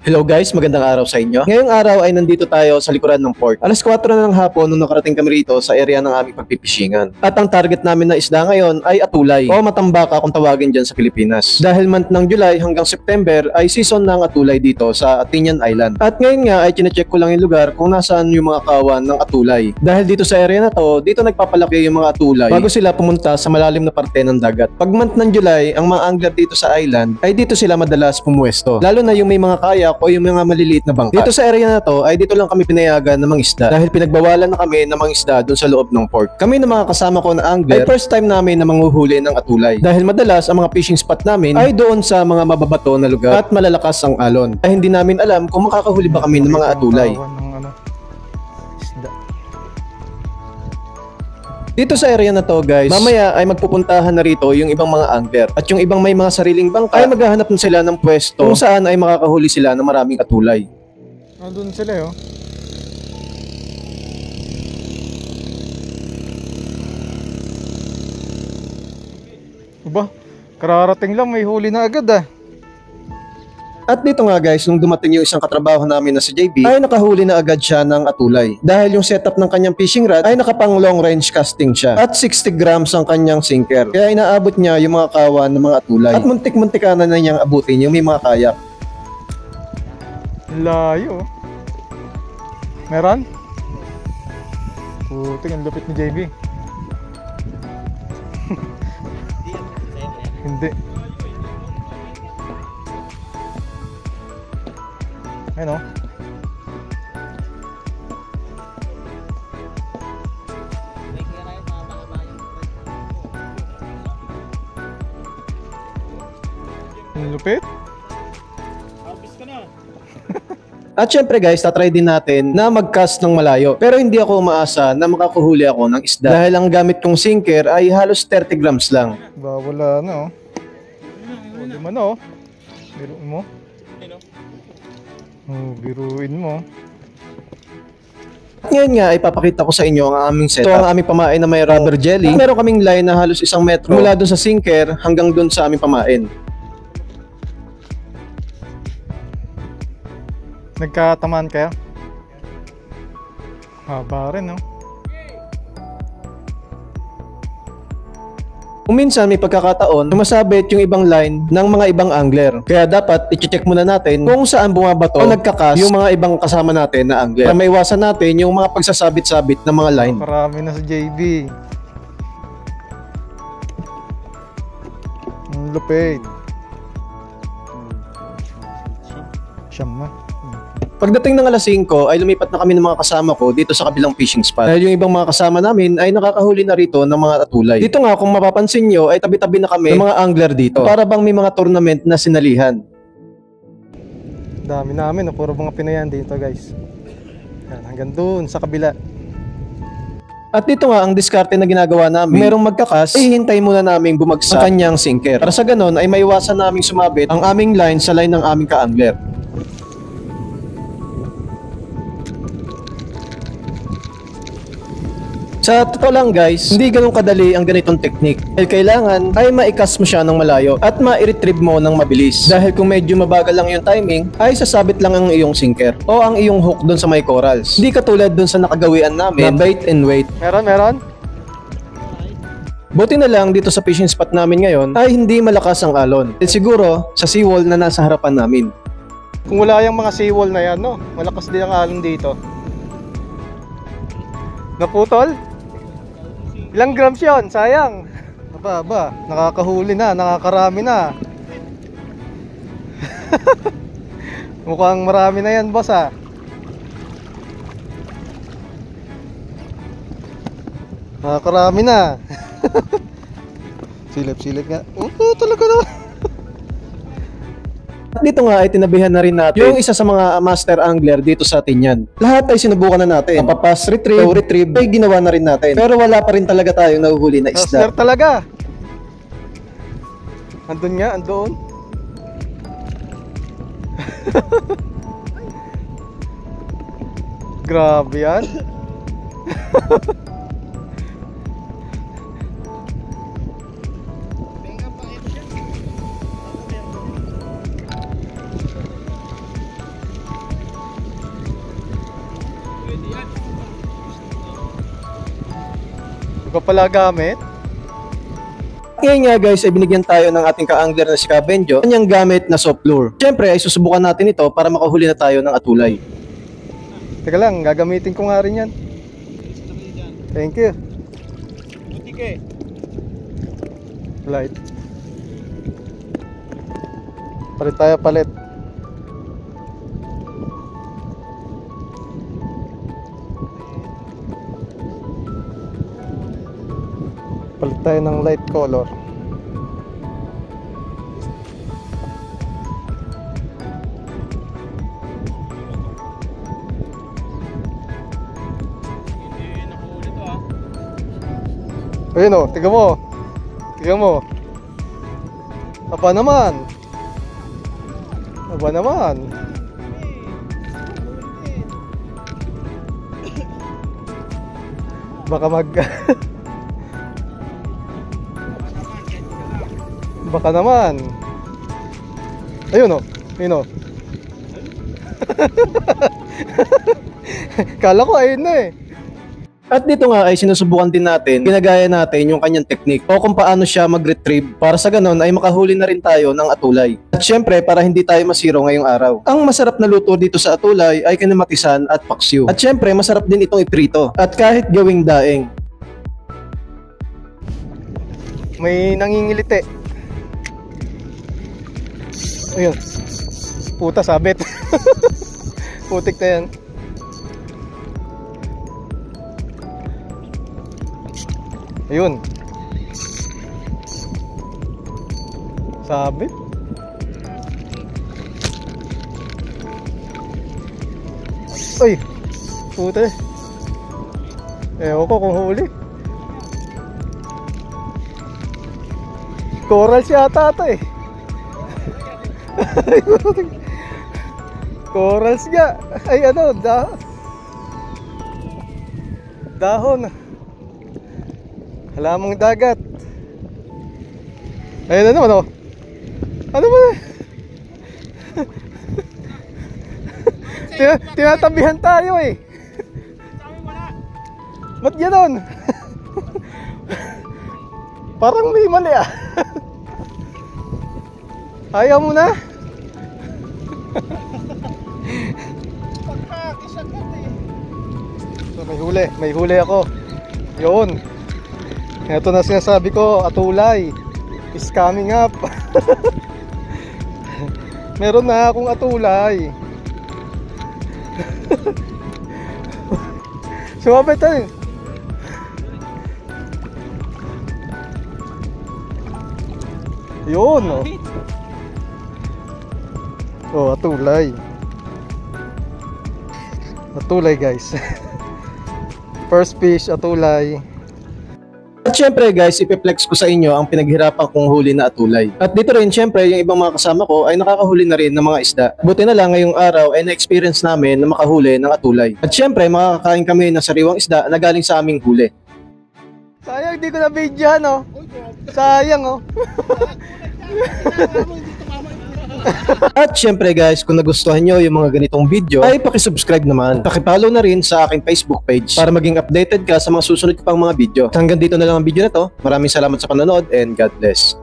Hello guys, magandang araw sa inyo. Ngayong araw ay nandito tayo sa likuran ng port. Alas 4 na ng hapon nung nakarating kami rito sa area ng aming pagpipishingan. At ang target namin na isda ngayon ay atulay o matambaka kung tawagin dyan sa Pilipinas. Dahil month ng July hanggang September ay season ng atulay dito sa Tinian Island. At ngayon nga ay chinecheck ko lang yung lugar kung nasaan yung mga kawan ng atulay. Dahil dito sa area na to, dito nagpapalaki yung mga atulay bago sila pumunta sa malalim na parte ng dagat. Pag month ng July, ang mga angler dito sa island ay dito sila madalas pumuwesto. Lalo na yung may mga kayak o yung mga maliliit na bangka. Dito sa area na to ay dito lang kami pinayagan ng mangisda dahil pinagbawalan na kami ng mangisda doon sa loob ng port. Kami na mga kasama ko na angler ay first time namin na manghuhuli ng atulay dahil madalas ang mga fishing spot namin ay doon sa mga mababato na lugar at malalakas ang alon. Ay hindi namin alam kung makakahuli ba kami ng mga atulay. Dito sa area na to guys, mamaya ay magpupuntahan na rito yung ibang mga angler at yung ibang may mga sariling bangka ay maghahanap na sila ng pwesto kung saan ay makakahuli sila ng maraming atulay. Doon sila Aba, kararating lang may huli na agad At dito nga guys, nung dumating yung isang katrabaho namin na si JB, ay nakahuli na agad siya ng atulay. Dahil yung setup ng kanyang fishing rod ay nakapang long range casting siya. At 60 grams ang kanyang sinker. Kaya inaabot niya yung mga kawan ng mga atulay. At muntik-muntikana na niyang abutin yung may mga kayak. Layo. Meron? Puting, ang lupit ni JB. Hindi. Ayun Ang lupit. At syempre guys, tatry din natin na mag-cast ng malayo. Pero hindi ako umaasa na makakuhuli ako ng isda. Dahil ang gamit kong sinker ay halos 30 grams lang. Wala na Lima na Biruin mo. Biruin mo. At ngayon nga, ipapakita ko sa inyo ang aming setup. Ito ang aming pamain na may rubber jelly. At meron kaming line na halos 1 metro mula dun sa sinker hanggang dun sa aming pamain. Nagkatamaan kaya? Haba rin Kung minsan may pagkakataon, sumasabit yung ibang line ng mga ibang angler. Kaya dapat i-check muna natin kung saan bumabato o nagkakas yung mga ibang kasama natin na angler. Para maiwasan natin yung mga pagsasabit-sabit ng mga line. Marami na sa JB. Ang lupit. Siyam na. Pagdating ng alas 5 ay lumipat na kami ng mga kasama ko dito sa kabilang fishing spot. Dahil yung ibang mga kasama namin ay nakakahuli na rito ng mga atulay. Dito nga kung mapapansin nyo ay tabi-tabi na kami ng mga angler dito. Para bang may mga tournament na sinalihan. Dami namin puro mga Pinayan dito guys. Yan, hanggang doon sa kabila. At dito nga ang diskarte na ginagawa namin. Kung merong magkakas, ihintay muna naming bumagsak ang kanyang sinker. Para sa ganon ay maiwasan naming sumabit ang aming line sa line ng aming ka-angler. Sa totoo lang guys, hindi ganun kadali ang ganitong technique. Dahil kailangan ay maikas mo siya ng malayo at ma-retrieve mo ng mabilis. Dahil kung medyo mabagal lang yung timing, ay sasabit lang ang iyong sinker o ang iyong hook doon sa may corals. Hindi katulad doon sa nakagawian namin na bait and wait. Meron? Buti na lang dito sa fishing spot namin ngayon ay hindi malakas ang alon. Dahil siguro sa seawall na nasa harapan namin. Kung wala yung mga seawall na yan, malakas din ang alon dito. Naputol? Ilang grams yun? Sayang. Aba, nakakahuli na, nakakarami na. Mukhang marami na yan, boss Nakakarami na. Silip nga. Talaga naman. At dito nga ay tinabihan na rin natin yung isa sa mga master angler dito sa Tinian. Lahat ay sinubukan na natin. Papapas, retrieve, retrieve ay ginawa na rin natin. Pero wala pa rin talaga tayong nahuhuli na isda. Master talaga. Andun. Grabe yan. Iba pala gamit. Ngayon nga guys ay binigyan tayo ng ating ka-angler na si Kabenjo kanyang gamit na soft lure. Siyempre ay susubukan natin ito para makahuli na tayo ng atulay. Teka lang, gagamitin ko nga rin yan. Thank you. Light. Palit tayo, palit. Palit tayo ng light color. Ayun o, tignan mo. Tignan mo. Aba naman. Aba naman. Baka baka naman. Ayun o. Ayun o. Kala ko ayun na eh. At dito nga ay sinusubukan din natin, ginagaya natin yung kanyang technique o kung paano siya mag-retrieve para sa ganon ay makahuli na rin tayo ng atulay. At syempre para hindi tayo masiro ngayong araw. Ang masarap na luto dito sa atulay ay kinamatisan at paksiw. At syempre masarap din itong iprito at kahit gawing daing. May nangingilite. Ayun. Puta, sabit. Putik na yan. Ayun. Sabit. Ay. Puta. Ewan ko kung huli. Corals yata ito eh. Corals nga. Ay ano, dahon. Halamang dagat. Ayun na naman oh. Ano ba na? Tinatabihan tayo eh. Ba't gano'n? Parang may mali ah. Ayaw mo na? So, may huli ako. Yun. Ito na sinasabi ko, atulay is coming up. Meron na akong atulay. Sumabit tayo. Yun oh. Oh, atulay. Atulay guys. First fish, atulay. At syempre guys, ipiplex ko sa inyo ang pinaghirapan kong huli na atulay. At dito rin syempre, yung ibang mga kasama ko ay nakakahuli na rin ng mga isda. Buti na lang ngayong araw ay na-experience namin na makahuli ng atulay. At syempre, makakakain kami ng sariwang isda na galing sa aming huli. Sayang, di ko na video no. Sayang oh. At syempre guys, kung nagustuhan nyo yung mga ganitong video, ay pakisubscribe naman. Pakipollow na rin sa aking Facebook page para maging updated ka sa mga susunod ko pang mga video. Hanggang dito na lang ang video na to. Maraming salamat sa panonood and God bless.